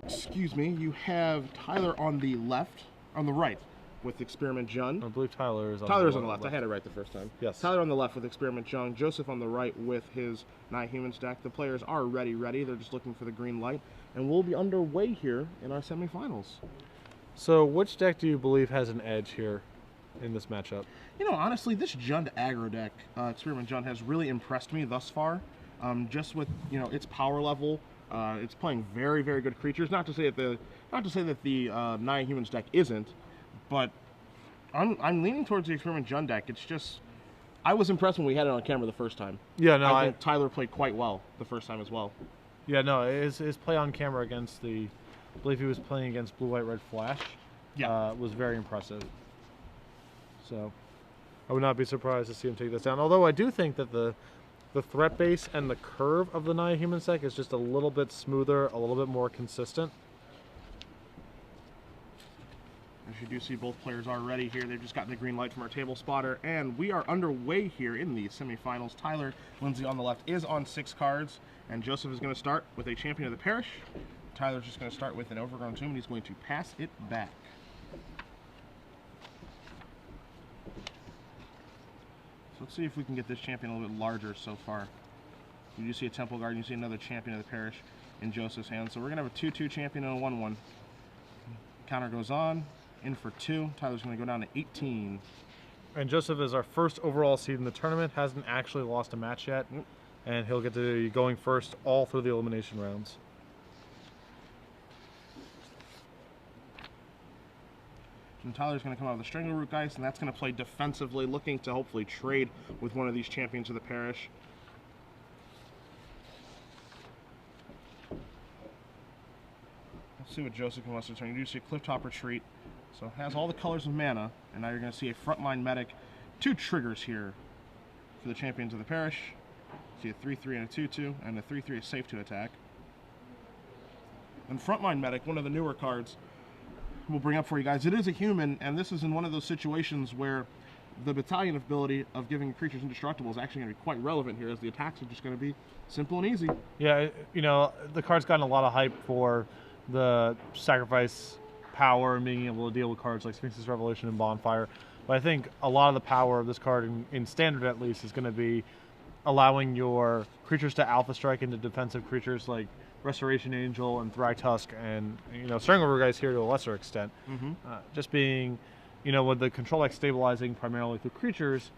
excuse me, you have Tyler on the left, on the right, with Experiment Jun. I believe Tyler's on the left. I had it right the first time. Yes. Tyler on the left with Experiment Jung. Joseph on the right with his Nigh-Humans deck. The players are ready. They're just looking for the green light. And we'll be underway here in our semifinals. So which deck do you believe has an edge here in this matchup? You know, honestly, this Jund aggro deck, Experiment Jund, has really impressed me thus far. Just with, you know, its power level. It's playing very, very good creatures. Not to say that the Nigh-Humans deck isn't, but I'm leaning towards the Experiment Jund deck. It's just, I was impressed when we had it on camera the first time. Yeah, no, I think Tyler played quite well the first time as well. Yeah, no, his play on camera against I believe he was playing against Blue White Red Flash. Yeah, was very impressive. So I would not be surprised to see him take this down. Although I do think that the threat base and the curve of the Nigh-Human deck is just a little bit smoother, a little bit more consistent. as you do see, both players are ready here. They've just gotten the green light from our table spotter, and we are underway here in the semifinals. Tyler Lindsey on the left is on 6 cards, and Joseph is going to start with a Champion of the Parish. Tyler's just going to start with an Overgrown Tomb, and he's going to pass it back. So let's see if we can get this champion a little bit larger so far. You do see a Temple Guard, and you see another Champion of the Parish in Joseph's hand. So we're going to have a 2-2 champion and a 1-1. Counter goes on, in for 2. Tyler's going to go down to 18. And Joseph is our first overall seed in the tournament, hasn't actually lost a match yet, and he'll get to be going first all through the elimination rounds. And Tyler's going to come out with the Strangleroot Geist, and that's going to play defensively, looking to hopefully trade with one of these Champions of the Parish. Let's see what Joseph wants to turn. You do see a Clifftop Retreat, so it has all the colors of mana, and now you're going to see a Frontline Medic. 2 triggers here for the Champions of the Parish. See a 3-3 and a 2-2, and a 3-3 is safe to attack. And Frontline Medic, one of the newer cards, we'll bring up for you guys. It is a human, and this is in one of those situations where the battalion ability of giving creatures indestructible is actually going to be quite relevant here, as the attacks are just going to be simple and easy. Yeah, you know, the card's gotten a lot of hype for the sacrifice power and being able to deal with cards like Sphinx's Revelation and Bonfire. But I think a lot of the power of this card, in standard at least, is going to be allowing your creatures to alpha strike into defensive creatures like Restoration Angel and Thragtusk, and, you know, Strangleroot Geist here to a lesser extent. Just being, you know, with the control deck stabilizing primarily through creatures,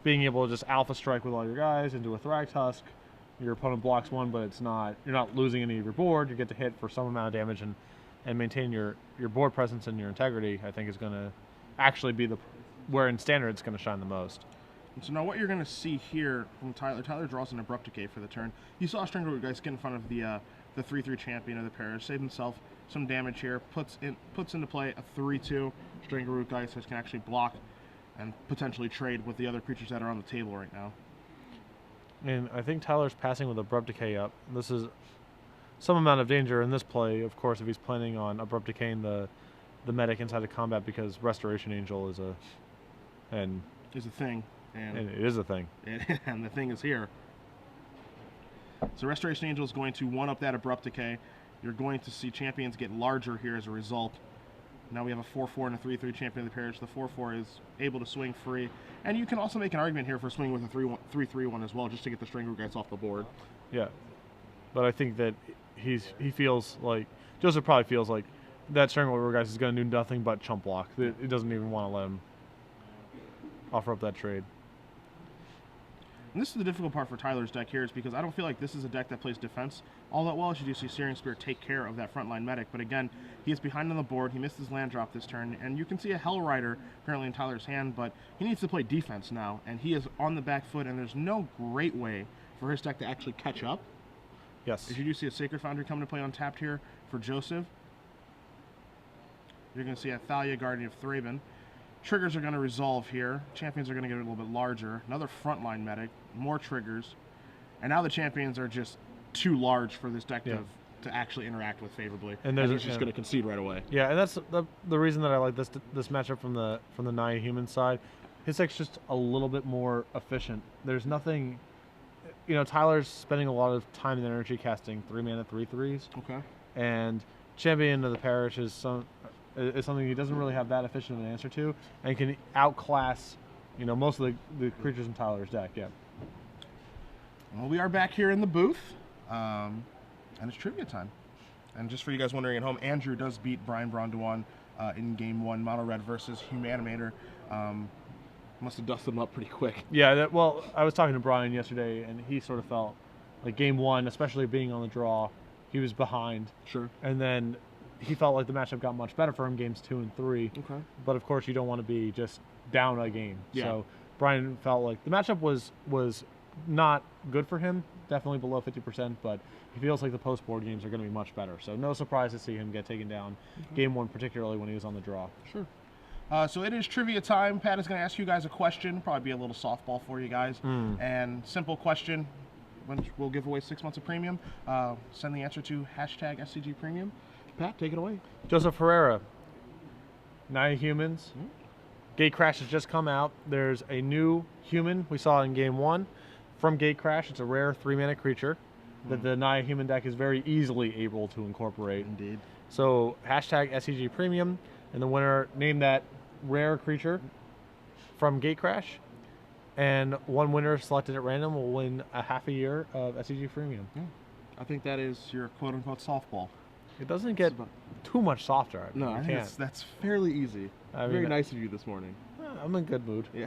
being able to just alpha strike with all your guys into a Thragtusk. Your opponent blocks 1, but it's not, you're not losing any of your board. You get to hit for some amount of damage and maintain your board presence and your integrity. I think is going to actually be where in standard it's going to shine the most. And so now what you're going to see here from Tyler draws an Abrupt Decay for the turn. You saw Strangleroot Geist get in front of the 3-3 Champion of the Parish, save himself some damage here, puts into play a 3-2 Strangleroot Geist, which can actually block and potentially trade with the other creatures that are on the table right now. And I think Tyler's passing with Abrupt Decay up. This is some amount of danger in this play, of course, if he's planning on Abrupt Decaying the medic inside of combat, because Restoration Angel is a thing. And it is a thing. And the thing is here. So Restoration Angel is going to 1-up that Abrupt Decay. You're going to see champions get larger here as a result. Now we have a 4-4 and a 3-3 Champion of the Parish. The 4-4 is able to swing free. And you can also make an argument here for swinging with a 3-3 one as well, just to get the Strangleroot Geist off the board. Yeah. But I think that he feels like, Joseph probably feels like that Strangleroot Geist is going to do nothing but chump block. He doesn't even want to let him offer up that trade. And this is the difficult part for Tyler's deck here, is because I don't feel like this is a deck that plays defense all that well. As you do see Searing Spear take care of that Frontline Medic, but again, he is behind on the board. He missed his land drop this turn, and you can see a Hell Rider currently in Tyler's hand, but he needs to play defense now, and he is on the back foot, and there's no great way for his deck to actually catch up. Yes. As you do see a Sacred Foundry coming to play untapped here for Joseph. You're going to see a Thalia, Guardian of Thraben. Triggers are going to resolve here. Champions are going to get a little bit larger. Another Frontline Medic, more triggers. And now the champions are just too large for this deck to actually interact with favorably. And he's just going to concede right away. Yeah, and that's the reason that I like this matchup from the Nigh-Human side. His deck's just a little bit more efficient. There's nothing, you know, Tyler's spending a lot of time and energy casting 3-mana 3/3s. Okay. And Champion of the Parish is something he doesn't really have that efficient an answer to, and can outclass, most of the creatures in Tyler's deck. Yeah. Well, we are back here in the booth, and it's trivia time. And just for you guys wondering at home, Andrew does beat Brian Bronduan in Game 1, Mono Red versus Humanimator. Must have dusted him up pretty quick. Yeah, well, I was talking to Brian yesterday, and he sort of felt like Game 1, especially being on the draw, he was behind. Sure. And then he felt like the matchup got much better for him Games 2 and 3. Okay. But of course, you don't want to be just down a game. Yeah. So Brian felt like the matchup was not good for him, definitely below 50%, but he feels like the post-board games are going to be much better. So no surprise to see him get taken down Game 1, particularly when he was on the draw. Sure. So it is trivia time. Pat is going to ask you guys a question, probably be a little softball for you guys. And simple question, we'll give away 6 months of premium. Send the answer to hashtag SCG Premium. Pat, take it away. Joseph Herrera, Naya Humans. Gate Crash has just come out. There's a new human we saw in Game 1 from Gate Crash. It's a rare 3-mana creature that the Naya Human deck is very easily able to incorporate. Indeed. So hashtag SCG Premium, and the winner, name that rare creature from Gate Crash, and one winner selected at random will win a half a year of SCG Premium. Yeah. I think that is your quote-unquote softball. It doesn't get too much softer. No, I think that's fairly easy. Very nice of you this morning. I'm in good mood. Yeah.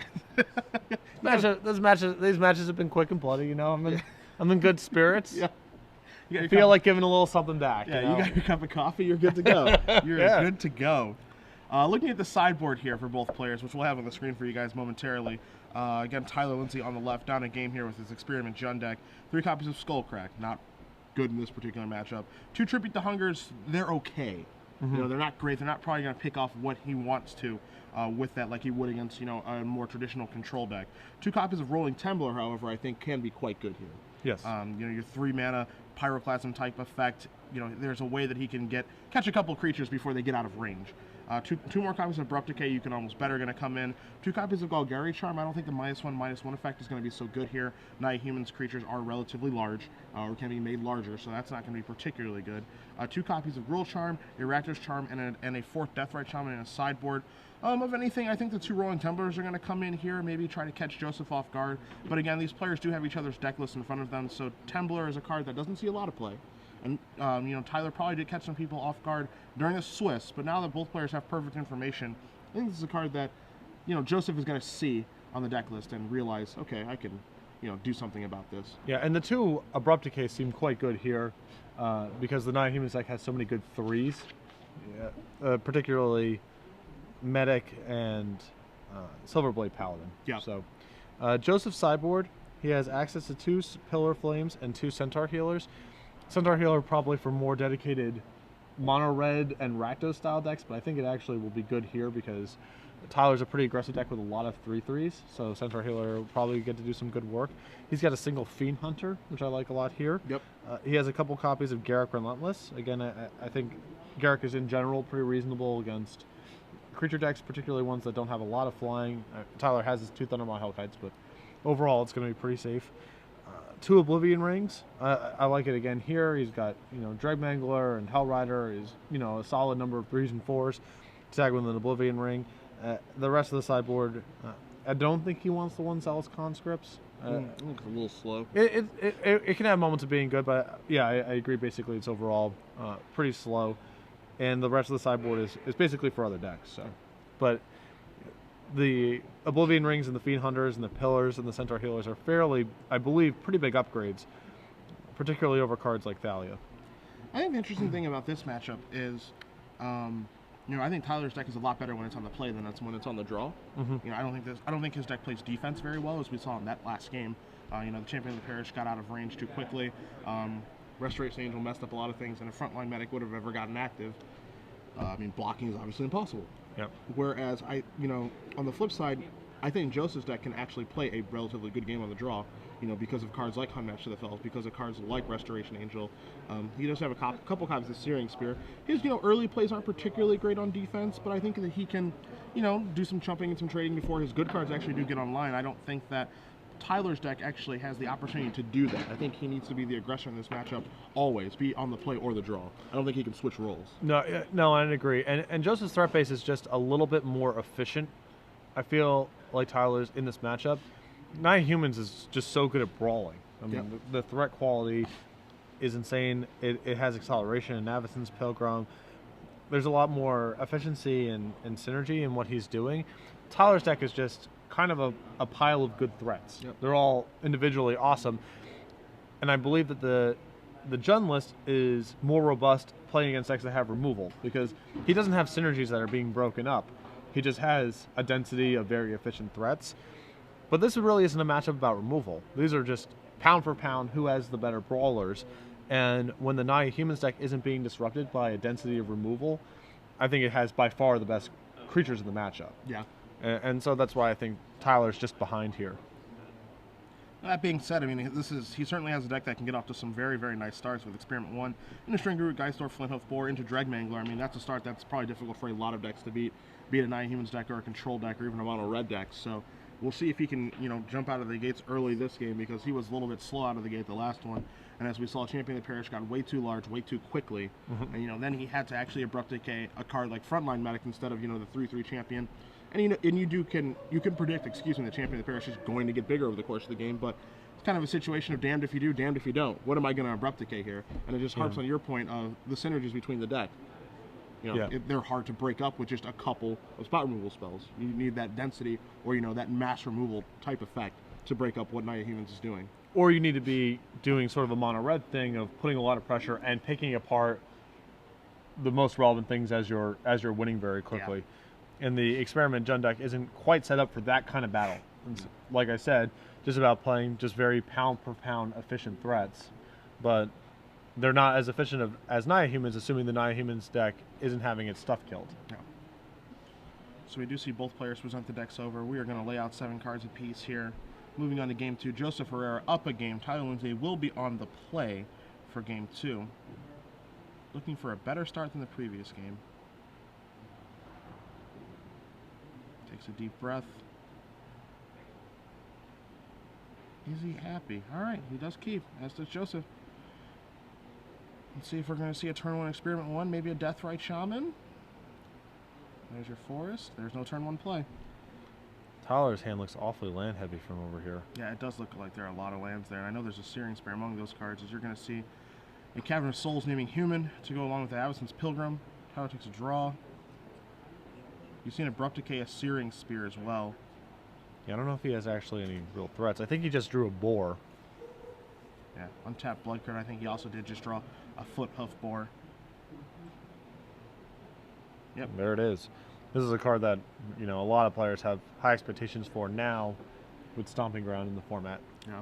These matches have been quick and bloody. I'm in good spirits. Yeah. I feel like giving a little something back. Yeah, you got your cup of coffee. You're good to go. You're good to go. Looking at the sideboard here for both players, which we'll have on the screen for you guys momentarily. Again, Tyler Lindsey on the left, down a game here with his Experiment Jund deck. 3 copies of Skullcrack, not good in this particular matchup. 2 Tribute to Hungers, they're okay. They're not great. They're not probably going to pick off what he wants to with that, like he would against a more traditional control deck. 2 copies of Rolling Tembler, however, I think can be quite good here. Yes. Your 3-mana Pyroclasm type effect. There's a way that he can catch a couple creatures before they get out of range. Two more copies of Abrupt Decay, you can almost bet are going to come in. 2 copies of Golgari Charm. I don't think the -1/-1 effect is going to be so good here. Naya Humans creatures are relatively large, or can be made larger, so that's not going to be particularly good. 2 copies of Gruul Charm, a Raptor's Charm, and a 4th Deathrite Shaman in a sideboard. Of anything, I think the 2 Rolling Temblers are going to come in here, maybe try to catch Joseph off guard. But again, these players do have each other's deck lists in front of them, so Tembler is a card that doesn't see a lot of play. And, Tyler probably did catch some people off guard during the Swiss, but now that both players have perfect information, I think this is a card that, Joseph is going to see on the deck list and realize, okay, I can, do something about this. Yeah, and the 2 Abrupt Decay seem quite good here because the Naya Humans deck has so many good 3s, particularly Medic and Silverblade Paladin. Yeah. So, Joseph's sideboard, he has access to 2 Pillar Flames and 2 Centaur Healers. Centaur Healer probably for more dedicated mono red and Rakdos style decks, but I think it actually will be good here because Tyler's a pretty aggressive deck with a lot of 3/3s, so Centaur Healer will probably get to do some good work. He's got a single Fiend Hunter, which I like a lot here. Yep. He has a couple copies of Garruk Relentless. Again, I think Garruk is in general pretty reasonable against creature decks, particularly ones that don't have a lot of flying. Tyler has his 2 Thundermaw Hellkites, but overall it's going to be pretty safe. 2 Oblivion Rings. I like it again here. He's got, Dreadmangler and Hellrider is, a solid number of 3s and 4s. Tag with an Oblivion Ring. The rest of the sideboard, I don't think he wants the 1 Zealous Conscripts. I think it's a little slow. It can have moments of being good, but yeah, I agree. Basically, it's overall pretty slow. And the rest of the sideboard is basically for other decks. So, but the Oblivion Rings and the Fiend Hunters and the Pillars and the Centaur Healers are fairly, I believe, pretty big upgrades, particularly over cards like Thalia. I think the interesting thing about this matchup is, I think Tyler's deck is a lot better when it's on the play than when it's on the draw. I don't think his deck plays defense very well, as we saw in that last game. The Champion of the Parish got out of range too quickly. Restoration Angel messed up a lot of things, and a Frontline Medic would have ever gotten active. Blocking is obviously impossible. Yep. Whereas on the flip side, I think Joseph's deck can actually play a relatively good game on the draw, because of cards like Unmatched to the Fells, because of cards like Restoration Angel. He does have a couple copies of Searing Spear. His, early plays aren't particularly great on defense, but I think that he can, do some chumping and some trading before his good cards actually do get online. I don't think that Tyler's deck actually has the opportunity to do that. I think he needs to be the aggressor in this matchup always, be on the play or the draw. I don't think he can switch roles. No, I agree. And Joseph's threat base is just a little bit more efficient. I feel like Tyler's in this matchup. Nine Humans is just so good at brawling. I mean, Yep. the threat quality is insane. It has acceleration in Navison's Pilgrim. There's a lot more efficiency and synergy in what he's doing. Tyler's deck is just kind of a pile of good threats. Yep. They're all individually awesome. And I believe that the Jund list is more robust playing against decks that have removal, because he doesn't have synergies that are being broken up. He just has a density of very efficient threats. But this really isn't a matchup about removal. These are just pound for pound who has the better brawlers. And when the Naya Humans deck isn't being disrupted by a density of removal, I think it has by far the best creatures in the matchup. Yeah. And so that's why I think Tyler's just behind here. That being said, I mean, he certainly has a deck that can get off to some very, very nice starts with Experiment 1 into Stringerroot, Geistor, Flinthoof Boar, into Dregmangler. I mean, that's a start that's probably difficult for a lot of decks to beat, be it a Nine Humans deck or a Control deck or even a Mono Red deck. So we'll see if he can, jump out of the gates early this game, because he was a little bit slow out of the gate the last one. And as we saw, Champion of the Parish got way too large, way too quickly. And, then he had to actually Abrupt Decay a card like Frontline Medic instead of, the 3/3 Champion. And, you can predict, the Champion of the Parish is going to get bigger over the course of the game, but it's kind of a situation of damned if you do, damned if you don't. What am I going to Abrupt Decay here? And it just harps on your point of the synergies between the deck. They're hard to break up with just a couple of spot removal spells. You need that density or, that mass removal type effect to break up what Naya Humans is doing. Or you need to be doing sort of a mono red thing of putting a lot of pressure and picking apart the most relevant things as you're winning very quickly. Yeah. And the Experiment Jund deck isn't quite set up for that kind of battle. It's, like I said, just about playing just very pound per pound efficient threats. But they're not as efficient as Naya Humans, assuming the Naya Humans deck isn't having its stuff killed. Yeah. So we do see both players present the decks over. We are going to lay out 7 cards apiece here. Moving on to Game 2, Joseph Herrera up a game. Tyler Lindsey will be on the play for Game 2. Looking for a better start than the previous game. Takes a deep breath. Is he happy? Alright, he does keep, as does Joseph. Let's see if we're going to see a turn 1 Experiment 1, maybe a Deathrite Shaman. There's your Forest. There's no turn 1 play. Tyler's hand looks awfully land heavy from over here. Yeah, it does look like there are a lot of lands there. I know there's a Searing Spear among those cards, as you're going to see a Cavern of Souls naming Human to go along with the Avison's Pilgrim. Tyler takes a draw. You've seen Abrupt Decay, a Searing Spear as well. Yeah, I don't know if he has actually any real threats. I think he just drew a boar. Yeah, untapped Blood card. I think he also did just draw a Flinthoof Boar. Yep. There it is. This is a card that, a lot of players have high expectations for now with Stomping Ground in the format. Yeah.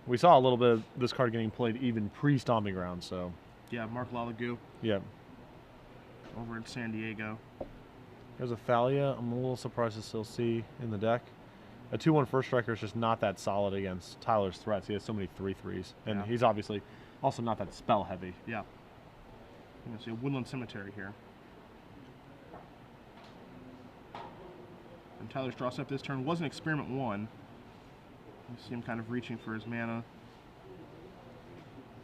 We saw a little bit of this card getting played even pre-Stomping Ground, so. Yeah, Mark Lalagoo. Yeah. Over in San Diego. There's a Thalia. I'm a little surprised to still see in the deck. A 2/1 First Striker is just not that solid against Tyler's threats. He has so many 3/3s. And he's obviously also not that spell heavy. Yeah. You're going to see a Woodland Cemetery here. And Tyler's draw step this turn was an Experiment 1. You see him kind of reaching for his mana.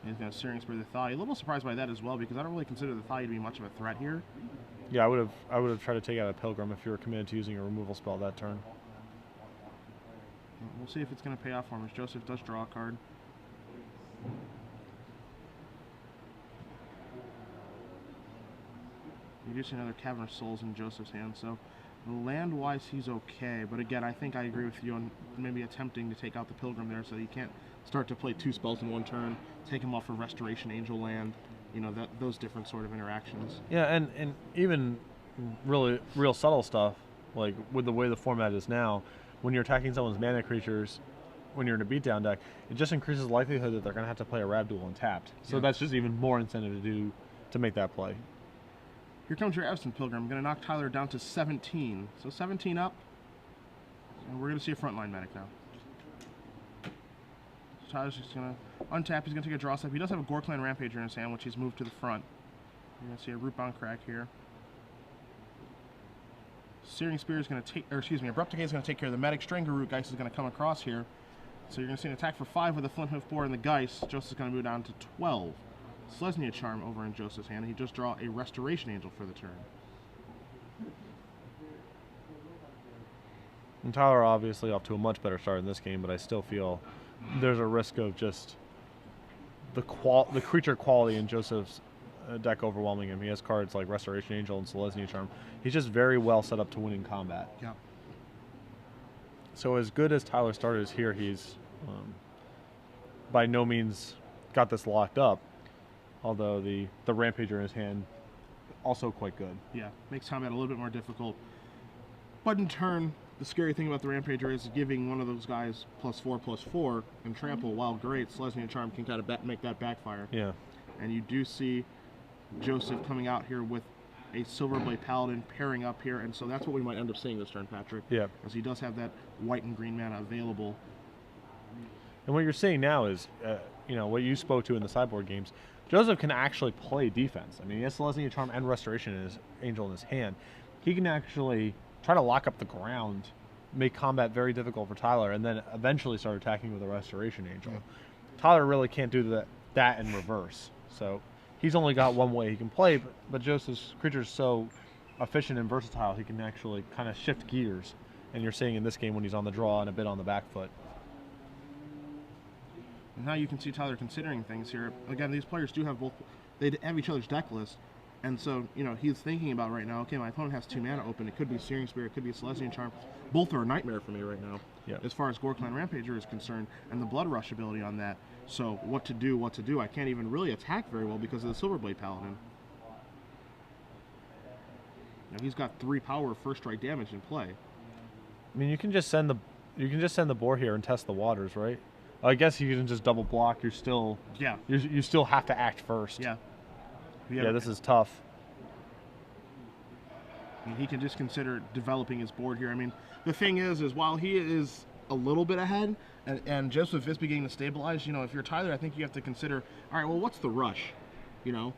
And he's going to Searing Spear the Thalia. A little surprised by that as well, because I don't really consider the Thalia to be much of a threat here. Yeah, I would have tried to take out a Pilgrim if you were committed to using a removal spell that turn. We'll see if it's going to pay off for him, as Joseph does draw a card. You do see another Cavern of Souls in Joseph's hand, so land-wise he's okay. But again, I think I agree with you on maybe attempting to take out the Pilgrim there, so you can't start to play 2 spells in one turn, take him off of Restoration Angel land, those different sort of interactions. Yeah, and even really real subtle stuff, like with the way the format is now, when you're attacking someone's mana creatures, when you're in a beatdown deck, it just increases the likelihood that they're going to have to play a Rabdul untapped. So that's just even more incentive to make that play. Here comes your Avison's Pilgrim. I'm going to knock Tyler down to 17. So 17 up. And we're going to see a Frontline Medic now. So Tyler's just going to untap. He's going to take a draw step. He does have a Gorklan Rampager in his hand, which he's moved to the front. You're going to see a Rootbound Crack here. Searing Spear is going to take, Abrupt Decay is going to take care of the Medic. Stringerroot Geist is going to come across here. So you're going to see an attack for 5 with the Flint Hoof Boar and the Geist. Joseph's going to move down to 12. Selesnya Charm over in Joseph's hand. He just draw a Restoration Angel for the turn. And Tyler obviously off to a much better start in this game, but I still feel there's a risk of just the creature quality in Joseph's deck overwhelming him. He has cards like Restoration Angel and Selesnya Charm. He's just very well set up to win in combat. Yeah. So as good as Tyler started here, he's by no means got this locked up. Although the Rampager in his hand also quite good. Yeah, makes combat a little bit more difficult. But in turn, the scary thing about the Rampager is giving one of those guys +4/+4 and trample, while great, Selesnya Charm can kind of make that backfire. Yeah. And you do see Joseph coming out here with a Silverblade Paladin pairing up here, and so that's what we might end up seeing this turn, Patrick. Yeah. As he does have that white and green mana available. And what you're seeing now is, what you spoke to in the sideboard games, Joseph can actually play defense. I mean, he has Selesnya Charm and Restoration Angel in his hand. He can actually try to lock up the ground, make combat very difficult for Tyler, and then eventually start attacking with a Restoration Angel. Yeah. Tyler really can't do that in reverse. So he's only got one way he can play, but Joseph's creature is so efficient and versatile, he can actually kind of shift gears. And you're seeing in this game when he's on the draw and a bit on the back foot. Now you can see Tyler considering things here. Again, these players do have they have each other's deck list. And so, he's thinking about right now, okay, my opponent has 2 mana open. It could be Searing Spear, it could be Selesnya Charm. Both are a nightmare for me right now, as far as Gore Clan Rampager is concerned, and the Blood Rush ability on that. So what to do. I can't even really attack very well because of the Silverblade Paladin. He's got 3 power first strike damage in play. I mean, you can just send the boar here and test the waters, right? I guess you can just double block. You still have to act first. Yeah. Yeah, this is tough. I mean, he can just consider developing his board here. I mean, the thing is while he is a little bit ahead, and Joseph is beginning to stabilize, if you're Tyler, I think you have to consider, all right, well, what's the rush? Yeah.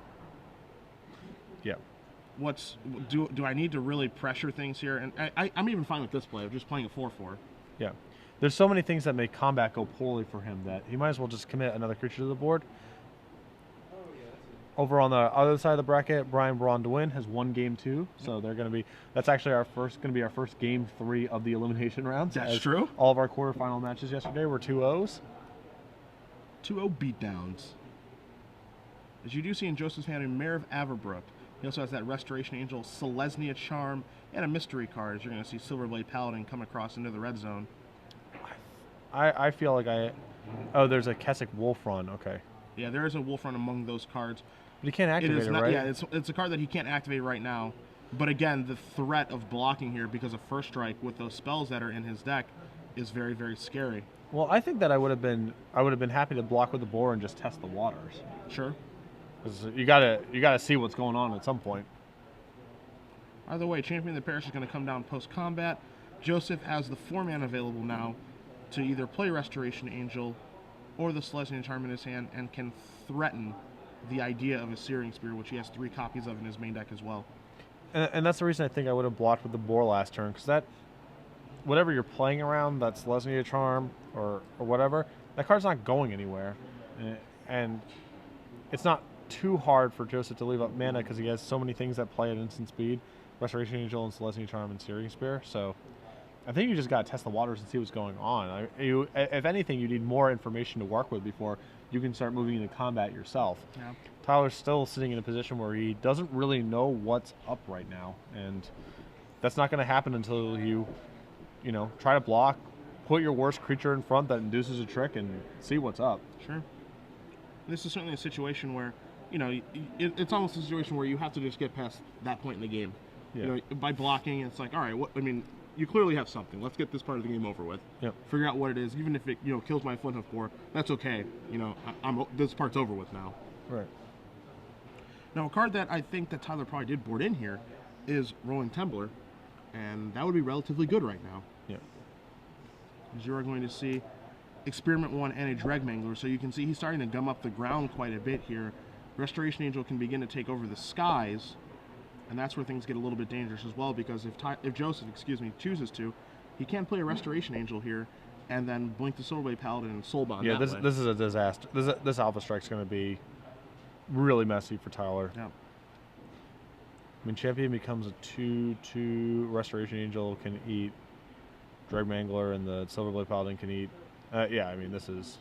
Do I need to really pressure things here? And I'm even fine with this play of just playing a 4/4. Yeah. There's so many things that make combat go poorly for him that he might as well just commit another creature to the board. Over on the other side of the bracket, Brian Bronduin has won game 2, so that's actually our first game 3 of the elimination rounds. That's true. All of our quarterfinal matches yesterday were 2-0s. 2-0 beatdowns. As you do see in Joseph's hand, a Mare of Averbrook. He also has that Restoration Angel, Selesnya Charm, and a mystery card. As you're going to see Silverblade Paladin come across into the red zone. I feel like there's a Keswick Wolf Run. Okay. Yeah, there is a Wolf Run among those cards. But he can't activate it, right? Yeah, it's a card that he can't activate right now. But again, the threat of blocking here because of first strike with those spells that are in his deck is very, very scary. Well, I think that I would have been happy to block with the boar and just test the waters. Sure. Because you gotta see what's going on at some point. Either way, Champion of the Parish is going to come down post combat. Joseph has the 4 mana available now to either play Restoration Angel or the Selesnya Charm in his hand, and can threaten the idea of a Searing Spear, which he has 3 copies of in his main deck as well. And that's the reason I think I would have blocked with the boar last turn, because that, whatever you're playing around, that Selesnya Charm or whatever, that card's not going anywhere. And it's not too hard for Joseph to leave up mana because he has so many things that play at instant speed, Restoration Angel and Selesnya Charm and Searing Spear. So I think you just got to test the waters and see what's going on. If anything, you need more information to work with before you can start moving into combat yourself. Yeah. Tyler's still sitting in a position where he doesn't really know what's up right now, and that's not going to happen until you try to block, put your worst creature in front that induces a trick, and see what's up. Sure. This is certainly a situation where, it's almost a situation where you have to just get past that point in the game. Yeah. By blocking, it's like, all right, you clearly have something. Let's get this part of the game over with. Yep. Figure out what it is. Even if it kills my Flint Hoof Boar, that's okay. This part's over with now. Right. Now, a card that I think that Tyler probably did board in here is Rolling Tembler, and that would be relatively good right now. Yeah. As you are going to see Experiment 1 and a Dreg Mangler, so you can see he's starting to gum up the ground quite a bit here. Restoration Angel can begin to take over the skies, and that's where things get a little bit dangerous as well, because if Joseph chooses to, he can play a Restoration Angel here and then blink the Silverblade Paladin and Soulbond. Yeah, that way. this is a disaster. This Alpha Strike's going to be really messy for Tyler. Yeah. I mean, champion becomes a 2/2. Restoration Angel can eat. Drag Mangler and the Silverblade Paladin can eat. Yeah, I mean, this is...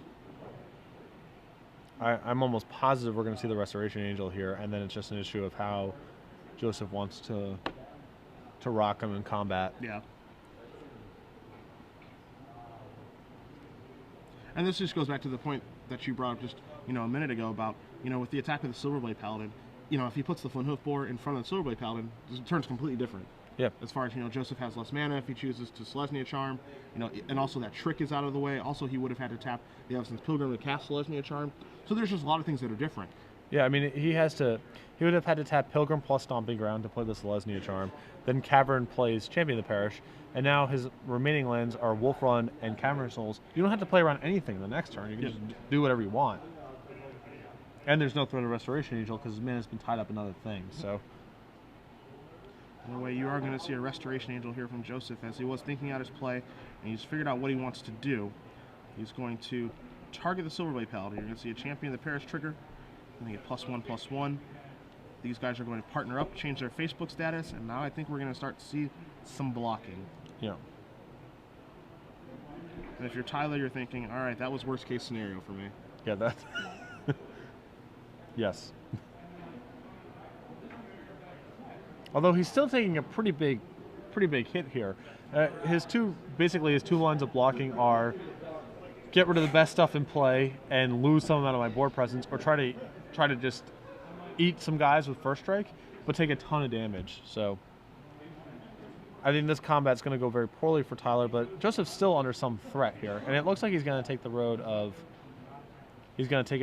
I'm almost positive we're going to see the Restoration Angel here, and then it's just an issue of how Joseph wants to rock him in combat. Yeah. And this just goes back to the point that you brought up just, a minute ago about, with the attack of the Silverblade Paladin, if he puts the Flint Hoof Boar in front of the Silverblade Paladin, it turns completely different. Yeah. As far as, Joseph has less mana if he chooses to Selesnya Charm, and also that trick is out of the way. Also, he would have had to tap the Evanston's Pilgrim to cast Selesnya Charm. So there's just a lot of things that are different. Yeah, I mean, he would have had to tap Pilgrim plus Stomping Ground to play the Selesnya Charm. Then Cavern plays Champion of the Parish, and now his remaining lands are Wolf Run and Cavern Souls. You don't have to play around anything the next turn. You can just do whatever you want. And there's no threat of Restoration Angel because his mana's been tied up in other things. So, anyway, you are going to see a Restoration Angel here from Joseph as he was thinking out his play, and he's figured out what he wants to do. He's going to target the Silverblade Paladin. You're going to see a Champion of the Parish trigger. Going to get +1/+1. These guys are going to partner up, change their Facebook status, and now I think we're going to start to see some blocking. yeah. And if you're Tyler, you're thinking, all right, that was worst case scenario for me. Yeah, that. Yes. Although he's still taking a pretty big hit here. His two lines of blocking are get rid of the best stuff in play and lose some amount of my board presence, or try to just eat some guys with first strike, but take a ton of damage. So I think this combat's going to go very poorly for Tyler, but Joseph's still under some threat here, and it looks like he's going to take the road of he's going to take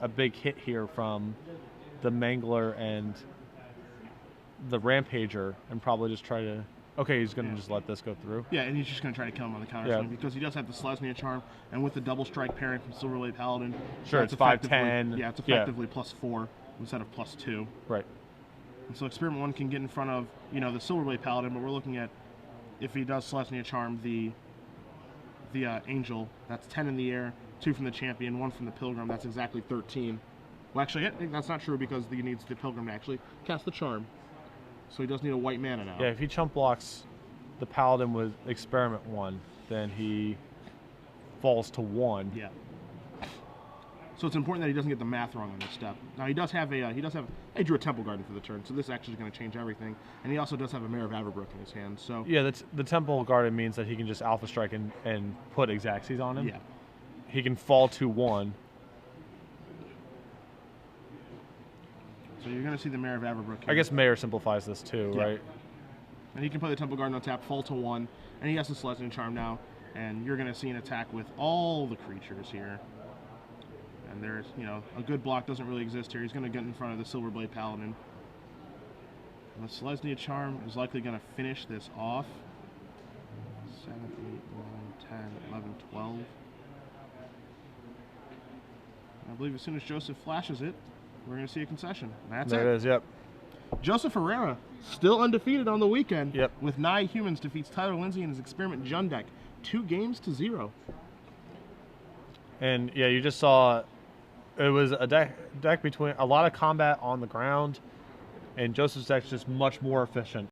a big hit here from the Mangler and the Rampager, and probably just try to. Okay, he's going to just let this go through. Yeah, and he's just going to try to kill him on the counter swing because he does have the Selesnya Charm, and with the double strike pairing from Silverblade Paladin. Sure, it's 5/10. Yeah, it's effectively +4 instead of +2. Right. And so Experiment 1 can get in front of, the Silverblade Paladin, but we're looking at if he does Selesnya Charm the Angel, that's 10 in the air, 2 from the Champion, 1 from the Pilgrim, that's exactly 13. Well, actually, that's not true because he needs the Pilgrim to actually cast the Charm. So he does need a white mana now. Yeah, if he chump blocks the Paladin with Experiment 1, then he falls to 1. Yeah. So it's important that he doesn't get the math wrong on this step. Now he drew a Temple Garden for the turn, so this actually is going to change everything. And he also does have a Mare of Averbrook in his hand. So yeah, the Temple Garden means that he can just Alpha Strike and put Xaxes on him. yeah. He can fall to 1. So you're going to see the Mare of Averbrook here. I guess Mayor simplifies this too, Yeah. right? And he can play the Temple Garden on tap, fall to 1, and he has the Selesnya Charm now. And you're going to see an attack with all the creatures here. And there's, a good block doesn't really exist here. He's going to get in front of the Silverblade Paladin. And the Selesnya Charm is likely going to finish this off. 7, 8, 9, 10, 11, 12. And I believe as soon as Joseph flashes it, we're going to see a concession. That's There it is, yep. Joseph Herrera, still undefeated on the weekend. Yep. With 9 humans, defeats Tyler Lindsey in his Experiment Jund deck. 2-0. And yeah, you just saw it was a deck between a lot of combat on the ground, and Joseph's deck's just much more efficient.